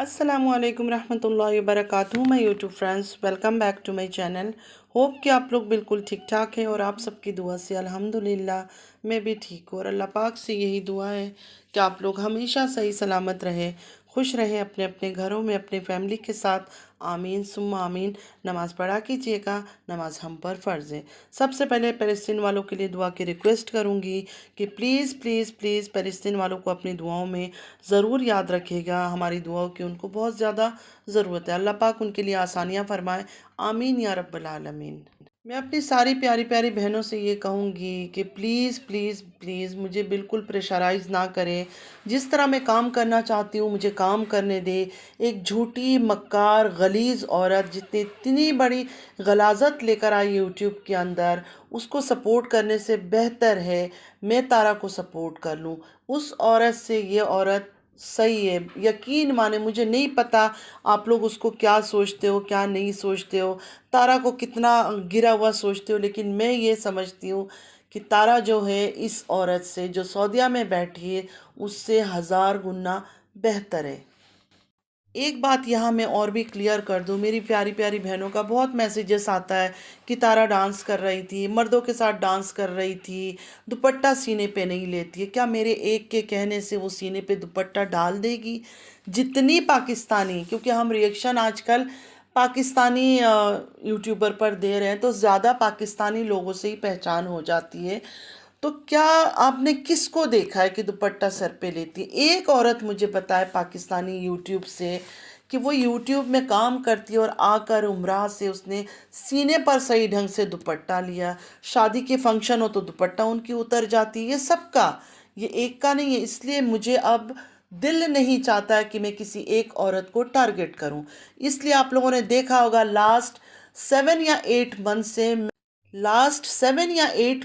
अस्सलामु अलैकुम रहमतुल्लाहि व बरकातुहू। My YouTube friends, welcome back to my channel. Hope कि आप लोग बिल्कुल ठीक ठाक हैं और आप सबकी दुआ से अल्हम्दुलिल्लाह मैं भी ठीक हूँ। और अल्लाह पाक से यही दुआ है कि आप लोग हमेशा सही सलामत रहें, खुश रहें अपने अपने घरों में अपने फैमिली के साथ। आमीन सुम्मा आमीन। नमाज़ पढ़ा कीजिएगा, नमाज हम पर फ़र्ज़ है। सबसे पहले फ़लस्तीन वालों के लिए दुआ की रिक्वेस्ट करूँगी कि प्लीज़ प्लीज़ प्लीज़ फ़लस्तीन वालों को अपनी दुआओं में ज़रूर याद रखिएगा। हमारी दुआओं की उनको बहुत ज़्यादा ज़रूरत है। अल्लाह पाक उनके लिए आसानियाँ फ़रमाए। आमीन या रब्बल आलमीन। मैं अपनी सारी प्यारी प्यारी बहनों से ये कहूँगी कि प्लीज़ प्लीज़ प्लीज़ मुझे बिल्कुल प्रेशराइज़ ना करें। जिस तरह मैं काम करना चाहती हूँ मुझे काम करने दे। एक झूठी मक्कार गलीज़ औरत जितनी इतनी बड़ी गलाज़त लेकर आई यूट्यूब के अंदर, उसको सपोर्ट करने से बेहतर है मैं तारा को सपोर्ट कर लूँ। उस औरत से ये औरत सही है, यकीन माने। मुझे नहीं पता आप लोग उसको क्या सोचते हो क्या नहीं सोचते हो, तारा को कितना गिरा हुआ सोचते हो, लेकिन मैं ये समझती हूँ कि तारा जो है इस औरत से जो सऊदीया में बैठी है उससे 1000 गुना बेहतर है। एक बात यहाँ मैं और भी क्लियर कर दूँ, मेरी प्यारी प्यारी बहनों का बहुत मैसेजेस आता है कि तारा डांस कर रही थी, मर्दों के साथ डांस कर रही थी, दुपट्टा सीने पे नहीं लेती है। क्या मेरे एक के कहने से वो सीने पे दुपट्टा डाल देगी? जितनी पाकिस्तानी, क्योंकि हम रिएक्शन आजकल पाकिस्तानी यूट्यूबर पर दे रहे हैं तो ज़्यादा पाकिस्तानी लोगों से ही पहचान हो जाती है। तो क्या आपने किसको देखा है कि दुपट्टा सर पे लेती है? एक औरत मुझे बताए पाकिस्तानी यूट्यूब से कि वो यूट्यूब में काम करती है और आकर उम्रा से उसने सीने पर सही ढंग से दुपट्टा लिया। शादी के फंक्शन हो तो दुपट्टा उनकी उतर जाती है। ये सबका, ये एक का नहीं है। इसलिए मुझे अब दिल नहीं चाहता है कि मैं किसी एक औरत को टारगेट करूं। इसलिए आप लोगों ने देखा होगा लास्ट 7 या 8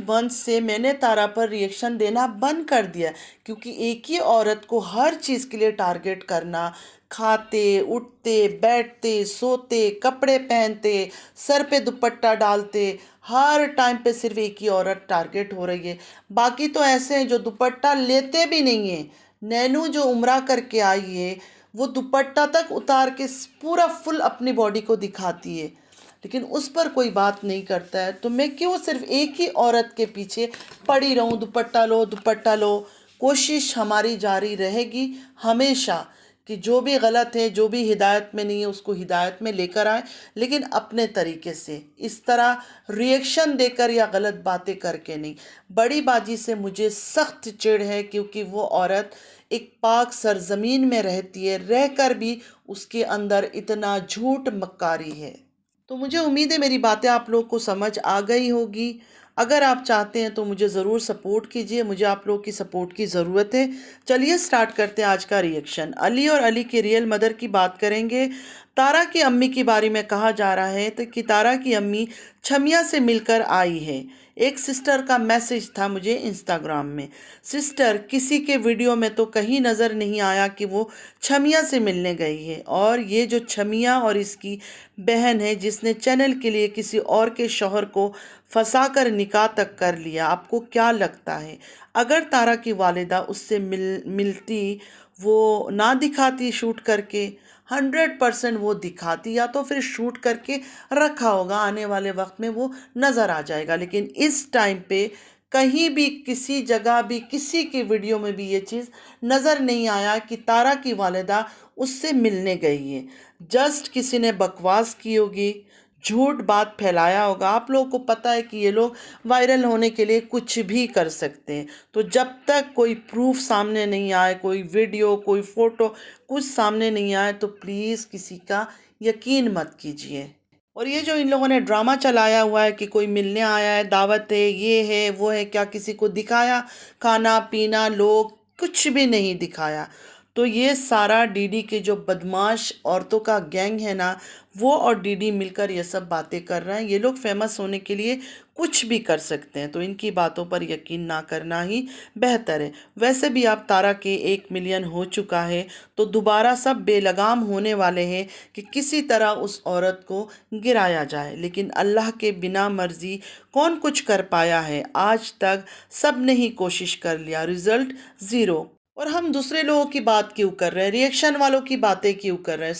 मंथ से मैंने तारा पर रिएक्शन देना बंद कर दिया। क्योंकि एक ही औरत को हर चीज़ के लिए टारगेट करना, खाते उठते बैठते सोते कपड़े पहनते सर पे दुपट्टा डालते, हर टाइम पे सिर्फ एक ही औरत टारगेट हो रही है। बाकी तो ऐसे हैं जो दुपट्टा लेते भी नहीं हैं। नैनू जो उम्रा करके आई है वो दुपट्टा तक उतार के पूरा फुल अपनी बॉडी को दिखाती है, लेकिन उस पर कोई बात नहीं करता है। तो मैं क्यों सिर्फ एक ही औरत के पीछे पड़ी रहूं, दुपट्टा लो दुपट्टा लो। कोशिश हमारी जारी रहेगी हमेशा कि जो भी गलत है, जो भी हिदायत में नहीं है, उसको हिदायत में लेकर आए, लेकिन अपने तरीके से। इस तरह रिएक्शन देकर या गलत बातें करके नहीं। बड़ी बाजी से मुझे सख्त चिढ़ है क्योंकि वो औरत एक पाक सरजमीन में रहती है, रहकर भी उसके अंदर इतना झूठ मक्कारी है। तो मुझे उम्मीद है मेरी बातें आप लोग को समझ आ गई होगी। अगर आप चाहते हैं तो मुझे ज़रूर सपोर्ट कीजिए, मुझे आप लोग की सपोर्ट की ज़रूरत है। चलिए स्टार्ट करते हैं आज का रिएक्शन। अली और अली की रियल मदर की बात करेंगे। तारा की अम्मी के बारे में कहा जा रहा है तो कि तारा की अम्मी छमिया से मिलकर आई है। एक सिस्टर का मैसेज था मुझे इंस्टाग्राम में। सिस्टर किसी के वीडियो में तो कहीं नज़र नहीं आया कि वो छमिया से मिलने गई है। और ये जो छमिया और इसकी बहन है जिसने चैनल के लिए किसी और के शौहर को फंसाकर निकाह तक कर लिया, आपको क्या लगता है अगर तारा की वालिदा उससे मिलती, वो ना दिखाती शूट करके? 100% वो दिखाती, या तो फिर शूट करके रखा होगा, आने वाले वक्त में वो नज़र आ जाएगा। लेकिन इस टाइम पे कहीं भी किसी जगह भी किसी की वीडियो में भी ये चीज़ नज़र नहीं आया कि तारा की वालिदा उससे मिलने गई है। जस्ट किसी ने बकवास की होगी, झूठ बात फैलाया होगा। आप लोगों को पता है कि ये लोग वायरल होने के लिए कुछ भी कर सकते हैं। तो जब तक कोई प्रूफ सामने नहीं आए, कोई वीडियो कोई फ़ोटो कुछ सामने नहीं आए, तो प्लीज़ किसी का यकीन मत कीजिए। और ये जो इन लोगों ने ड्रामा चलाया हुआ है कि कोई मिलने आया है, दावत है, ये है वो है, क्या किसी को दिखाया खाना पीना? लोग कुछ भी नहीं दिखाया। तो ये सारा डीडी के जो बदमाश औरतों का गैंग है ना, वो और डीडी मिलकर ये सब बातें कर रहे हैं। ये लोग फेमस होने के लिए कुछ भी कर सकते हैं, तो इनकी बातों पर यकीन ना करना ही बेहतर है। वैसे भी आप तारा के 1 मिलियन हो चुका है, तो दोबारा सब बेलगाम होने वाले हैं कि किसी तरह उस औरत को गिराया जाए। लेकिन अल्लाह के बिना मर्जी कौन कुछ कर पाया है? आज तक सब ने ही कोशिश कर लिया, रिज़ल्ट ज़ीरो। اور ہم دوسرے لوگوں کی بات کیوں کر رہے ہیں، ریئیکشن والوں کی باتیں کیوں کر رہے ہیں؟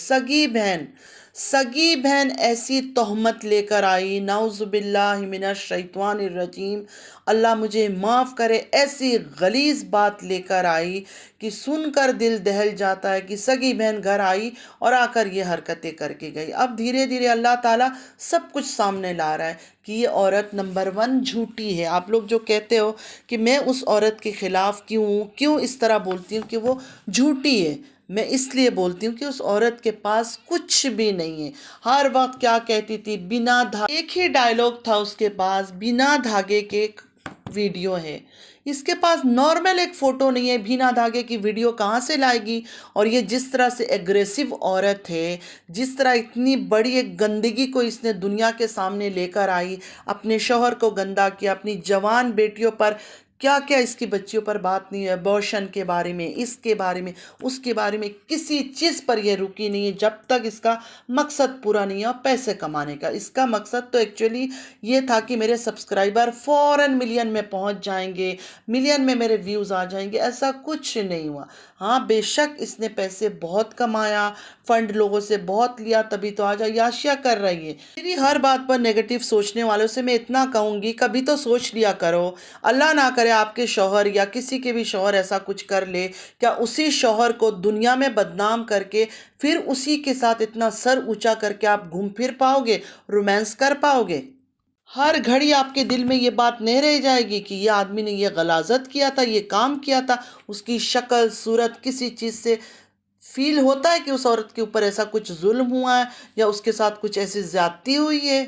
سگی بہن ایسی تہمت لے کر آئی، نعوذ باللہ من الشیطان الرجیم، اللہ مجھے معاف کرے، ایسی غلیظ بات لے کر آئی کہ سن کر دل دہل جاتا ہے کہ سگی بہن گھر آئی اور آ کر یہ حرکتیں کر کے گئی۔ اب دھیرے دھیرے اللہ تعالیٰ سب کچھ سامنے لا رہا ہے کہ یہ عورت نمبر 1 جھوٹی ہے۔ آپ لوگ جو کہتے ہو کہ میں اس عورت کے خلاف کیوں اس طرح بولتی ہوں کہ وہ جھوٹی ہے، میں اس لیے بولتی ہوں کہ اس عورت کے پاس کچھ بھی نہیں ہے۔ ہر وقت کیا کہتی تھی، بنا دھاگے، ایک ہی ڈائلاگ تھا اس کے پاس، بنا دھاگے کے ایک ویڈیو ہے۔ اس کے پاس نارمل ایک فوٹو نہیں ہے، بنا دھاگے کی ویڈیو کہاں سے لائے گی؟ اور یہ جس طرح سے ایگریسو عورت ہے، جس طرح اتنی بڑی ایک گندگی کو اس نے دنیا کے سامنے لے کر آئی، اپنے شوہر کو گندا کیا، اپنی جوان بیٹیوں پر کیا کیا اس کی بچیوں پر بات نہیں ہے، ابورشن کے بارے میں، اس کے بارے میں، اس کے بارے میں، کسی چیز پر یہ رکی نہیں ہے جب تک اس کا مقصد پورا نہیں ہے اور پیسے کمانے کا۔ اس کا مقصد تو ایکچولی یہ تھا کہ میرے سبسکرائبر فوراً ملین میں پہنچ جائیں گے، ملین میں میرے ویوز آ جائیں گے، ایسا کچھ نہیں ہوا۔ ہاں بے شک اس نے پیسے بہت کمایا، فنڈ لوگوں سے بہت لیا، تبھی تو آج عیاشیاں کر رہی ہے۔ میری ہر بات پر نیگیٹو سوچنے والوں سے میں اتنا کہوں گی، کبھی تو سوچ لیا کرو، اللہ نہ کرے آپ کے شوہر یا کسی کے بھی شوہر ایسا کچھ کر لے، کیا اسی شوہر کو دنیا میں بدنام کر کے پھر اسی کے ساتھ اتنا سر اونچا کر کے آپ گھوم پھر پاؤ گے، رومانس کر پاؤ گے؟ ہر گھڑی آپ کے دل میں یہ بات نہیں رہ جائے گی کہ یہ آدمی نے یہ غلاظت کیا تھا، یہ کام کیا تھا، اس کی شکل صورت کسی چیز سے فیل ہوتا ہے کہ اس عورت کے اوپر ایسا کچھ ظلم ہوا ہے یا اس کے ساتھ کچھ ایسی زیادتی ہوئی ہے؟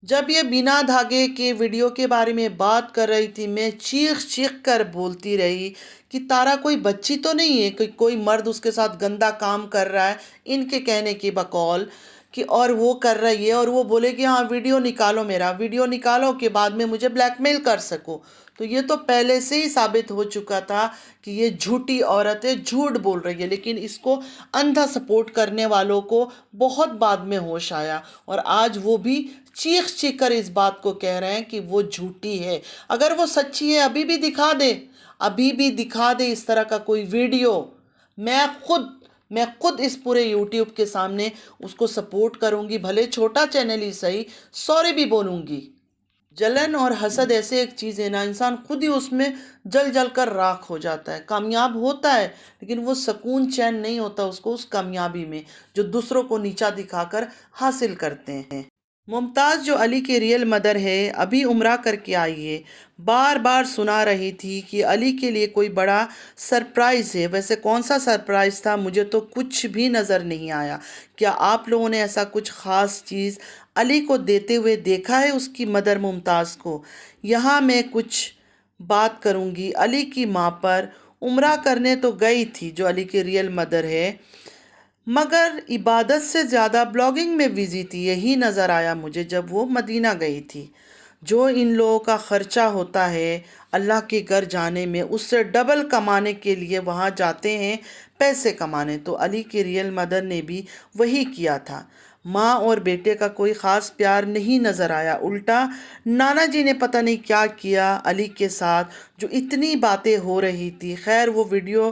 جب یہ بنا دھاگے کے ویڈیو کے بارے میں بات کر رہی تھی، میں چیخ چیخ کر بولتی رہی کہ تارا کوئی بچی تو نہیں ہے کہ کوئی مرد اس کے ساتھ گندا کام کر رہا ہے، ان کے کہنے کی بقول کہ اور وہ کر رہی ہے، اور وہ بولے کہ ہاں ویڈیو نکالو، میرا ویڈیو نکالو کہ بعد میں مجھے بلیک میل کر سکو۔ تو یہ تو پہلے سے ہی ثابت ہو چکا تھا کہ یہ جھوٹی عورت ہے، جھوٹ بول رہی ہے، لیکن اس کو اندھا سپورٹ کرنے والوں کو بہت بعد میں ہوش آیا، اور آج وہ بھی چیخ چیخ کر اس بات کو کہہ رہے ہیں کہ وہ جھوٹی ہے۔ اگر وہ سچی ہے ابھی بھی دکھا دے، ابھی بھی دکھا دے اس طرح کا کوئی ویڈیو، میں خود میں خود اس پورے یوٹیوب کے سامنے اس کو سپورٹ کروں گی، بھلے چھوٹا چینل ہی صحیح، سوری بھی بولوں گی۔ جلن اور حسد ایسے ایک چیز ہے نا، انسان خود ہی اس میں جل جل کر راکھ ہو جاتا ہے، کامیاب ہوتا ہے لیکن وہ سکون چین نہیں ہوتا اس کو اس کامیابی میں جو دوسروں کو نیچا دکھا کر حاصل کرتے ہیں۔ ممتاز جو علی کی ریئل مدر ہے، ابھی عمرہ کر کے آئی ہے، بار بار سنا رہی تھی کہ علی کے لیے کوئی بڑا سرپرائز ہے۔ ویسے کون سا سرپرائز تھا؟ مجھے تو کچھ بھی نظر نہیں آیا۔ کیا آپ لوگوں نے ایسا کچھ خاص چیز علی کو دیتے ہوئے دیکھا ہے اس کی مدر ممتاز کو؟ یہاں میں کچھ بات کروں گی علی کی ماں پر۔ عمرہ کرنے تو گئی تھی جو علی کی ریئل مدر ہے، مگر عبادت سے زیادہ بلاگنگ میں بزی تھی، یہی نظر آیا مجھے جب وہ مدینہ گئی تھی۔ جو ان لوگوں کا خرچہ ہوتا ہے اللہ کے گھر جانے میں، اس سے ڈبل کمانے کے لیے وہاں جاتے ہیں پیسے کمانے، تو علی کی ریئل مدر نے بھی وہی کیا تھا۔ ماں اور بیٹے کا کوئی خاص پیار نہیں نظر آیا، الٹا نانا جی نے پتہ نہیں کیا کیا علی کے ساتھ جو اتنی باتیں ہو رہی تھی۔ خیر وہ ویڈیو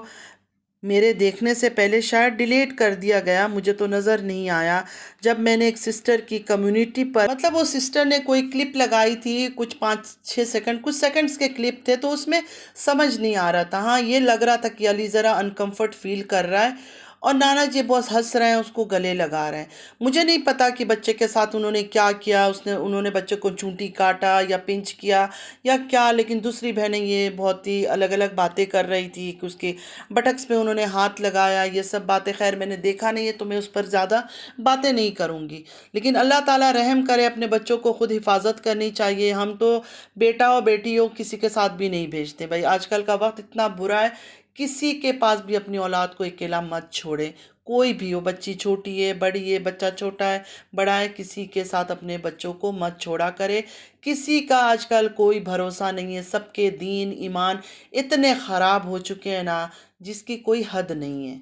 میرے دیکھنے سے پہلے شاید ڈیلیٹ کر دیا گیا، مجھے تو نظر نہیں آیا۔ جب میں نے ایک سسٹر کی کمیونٹی پر، مطلب وہ سسٹر نے کوئی کلپ لگائی تھی، کچھ 5-6 سیکنڈ، کچھ سیکنڈز کے کلپ تھے، تو اس میں سمجھ نہیں آ رہا تھا۔ ہاں یہ لگ رہا تھا کہ علی ذرا انکمفرٹ فیل کر رہا ہے اور نانا جی بہت ہنس رہے ہیں، اس کو گلے لگا رہے ہیں۔ مجھے نہیں پتا کہ بچے کے ساتھ انہوں نے کیا کیا، انہوں نے بچے کو چونٹی کاٹا یا پنچ کیا یا کیا، لیکن دوسری بہنیں یہ بہت ہی الگ الگ باتیں کر رہی تھی کہ اس کے بٹکس پہ انہوں نے ہاتھ لگایا، یہ سب باتیں خیر میں نے دیکھا نہیں ہے تو میں اس پر زیادہ باتیں نہیں کروں گی، لیکن اللہ تعالیٰ رحم کرے، اپنے بچوں کو خود حفاظت کرنی چاہیے۔ ہم تو بیٹا اور بیٹی ہو کسی کے ساتھ بھی نہیں بھیجتے بھائی، آج کل کا وقت اتنا برا ہے، کسی کے پاس بھی اپنی اولاد کو اکیلا مت چھوڑے، کوئی بھی ہو، بچی چھوٹی ہے بڑی ہے، بچہ چھوٹا ہے بڑا ہے، کسی کے ساتھ اپنے بچوں کو مت چھوڑا کرے۔ کسی کا آج کل کوئی بھروسہ نہیں ہے، سب کے دین ایمان اتنے خراب ہو چکے ہیں نا جس کی کوئی حد نہیں ہے۔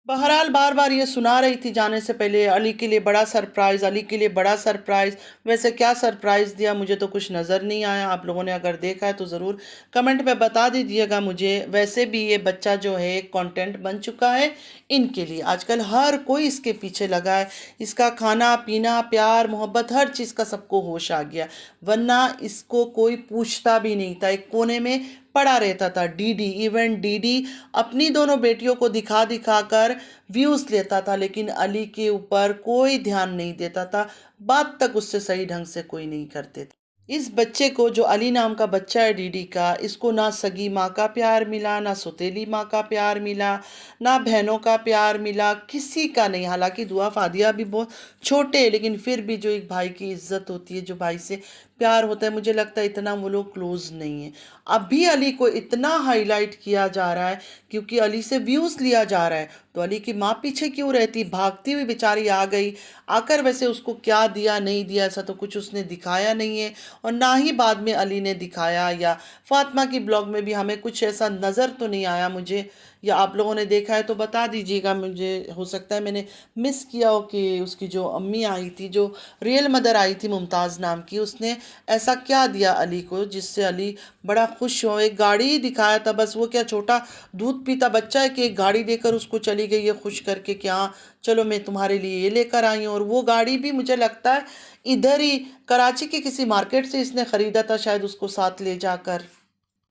बहरहाल बार बार ये सुना रही थी जाने से पहले, अली के लिए बड़ा सरप्राइज़, अली के लिए बड़ा सरप्राइज़। वैसे क्या सरप्राइज़ दिया मुझे तो कुछ नज़र नहीं आया। आप लोगों ने अगर देखा है तो ज़रूर कमेंट में बता दीजिएगा मुझे। वैसे भी ये बच्चा जो है एक कंटेंट बन चुका है इनके लिए। आजकल हर कोई इसके पीछे लगा है। इसका खाना पीना प्यार मोहब्बत हर चीज़ का सबको होश आ गया, वरना इसको कोई पूछता भी नहीं था। एक कोने में पड़ा रहता था। डीडी, इवन डीडी अपनी दोनों बेटियों को दिखा दिखा कर व्यूज़ लेता था, लेकिन अली के ऊपर कोई ध्यान नहीं देता था। बात तक उससे सही ढंग से कोई नहीं करते थे। इस बच्चे को, जो अली नाम का बच्चा है डीडी का, इसको ना सगी माँ का प्यार मिला, ना सौतेली माँ का प्यार मिला, ना बहनों का प्यार मिला, किसी का नहीं। हालांकि दुआ फादिया भी बहुत छोटे हैं, लेकिन फिर भी जो एक भाई की इज्जत होती है, जो भाई से प्यार होता है, मुझे लगता है इतना वो लोग क्लोज नहीं है। अभी अली को इतना हाईलाइट किया जा रहा है क्योंकि अली से व्यूज़ लिया जा रहा है। तो अली की माँ पीछे क्यों रहती, भागती हुई बेचारी आ गई। आकर वैसे उसको क्या दिया नहीं दिया ऐसा तो कुछ उसने दिखाया नहीं है, और ना ही बाद में अली ने दिखाया, या फातिमा की ब्लॉग में भी हमें कुछ ऐसा नज़र तो नहीं आया मुझे। या आप लोगों ने देखा है तो बता दीजिएगा मुझे, हो सकता है मैंने मिस किया हो कि उसकी जो अम्मी आई थी, जो रियल मदर आई थी मुमताज़ नाम की, उसने ऐसा क्या दिया अली को जिससे अली बड़ा खुश हो। एक गाड़ी ही दिखाया था बस। वो क्या छोटा दूध पीता बच्चा है कि एक गाड़ी देकर उसको चली गई है खुश करके कि हाँ चलो मैं तुम्हारे लिए ये लेकर आई हूँ। और वो गाड़ी भी मुझे लगता है इधर ही कराची के किसी मार्केट से इसने ख़रीदा था शायद, उसको साथ ले जाकर।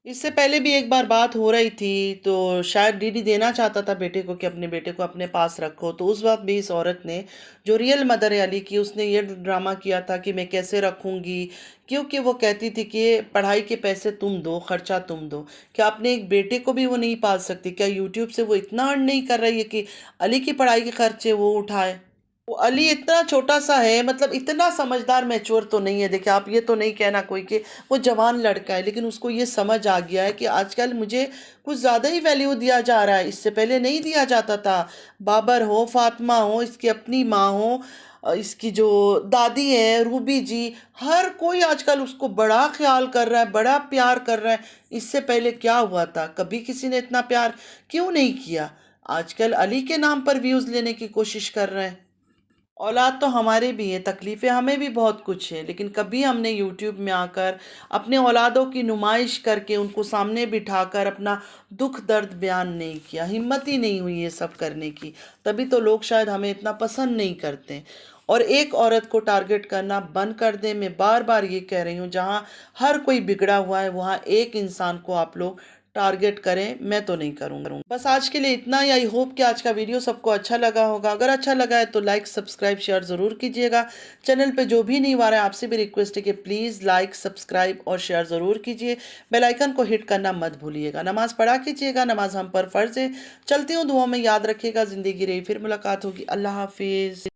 इससे पहले भी एक बार बात हो रही थी, तो शायद डीडी देना चाहता था बेटे को कि अपने बेटे को अपने पास रखो। तो उस वक्त भी इस औरत ने, जो रियल मदर है अली की, उसने ये ड्रामा किया था कि मैं कैसे रखूँगी, क्योंकि वो कहती थी कि पढ़ाई के पैसे तुम दो, खर्चा तुम दो। क्या अपने एक बेटे को भी वो नहीं पाल सकती? क्या यूट्यूब से वो इतना अर्न नहीं कर रही है कि अली की पढ़ाई के खर्चे वो उठाए? वो अली इतना छोटा सा है, मतलब इतना समझदार मैच्योर तो नहीं है। देखिए आप ये तो नहीं कहना कोई कि वो जवान लड़का है, लेकिन उसको ये समझ आ गया है कि आजकल मुझे कुछ ज़्यादा ही वैल्यू दिया जा रहा है, इससे पहले नहीं दिया जाता था। बाबर हो, फातिमा हो, इसकी अपनी माँ हो, इसकी जो दादी है रूबी जी, हर कोई आजकल उसको बड़ा ख्याल कर रहा है, बड़ा प्यार कर रहा है। इससे पहले क्या हुआ था? कभी किसी ने इतना प्यार क्यों नहीं किया? आजकल अली के नाम पर व्यूज़ लेने की कोशिश कर रहे हैं। औलाद तो हमारे भी हैं, तकलीफ़ें हमें भी बहुत कुछ है, लेकिन कभी हमने यूट्यूब में आकर अपने औलादों की नुमाइश करके उनको सामने बिठाकर अपना दुख दर्द बयान नहीं किया। हिम्मत ही नहीं हुई ये सब करने की, तभी तो लोग शायद हमें इतना पसंद नहीं करते। और एक औरत को टारगेट करना बंद कर दें। मैं बार बार ये कह रही हूँ, जहाँ हर कोई बिगड़ा हुआ है वहाँ एक इंसान को आप लोग टारगेट करें, मैं तो नहीं करूँगा। बस आज के लिए इतना ही। आई होप कि आज का वीडियो सबको अच्छा लगा होगा। अगर अच्छा लगा है तो लाइक सब्सक्राइब शेयर ज़रूर कीजिएगा। चैनल पे जो भी नहीं आ रहा है आपसे भी रिक्वेस्ट है कि प्लीज़ लाइक सब्सक्राइब और शेयर ज़रूर कीजिए। बेल आइकन को हिट करना मत भूलिएगा। नमाज़ पढ़ा कीजिएगा, नमाज हम पर फ़र्ज़ है। चलती हूँ, दुआ में याद रखिएगा। ज़िंदगी रही फिर मुलाकात होगी। अल्लाह हाफिज़।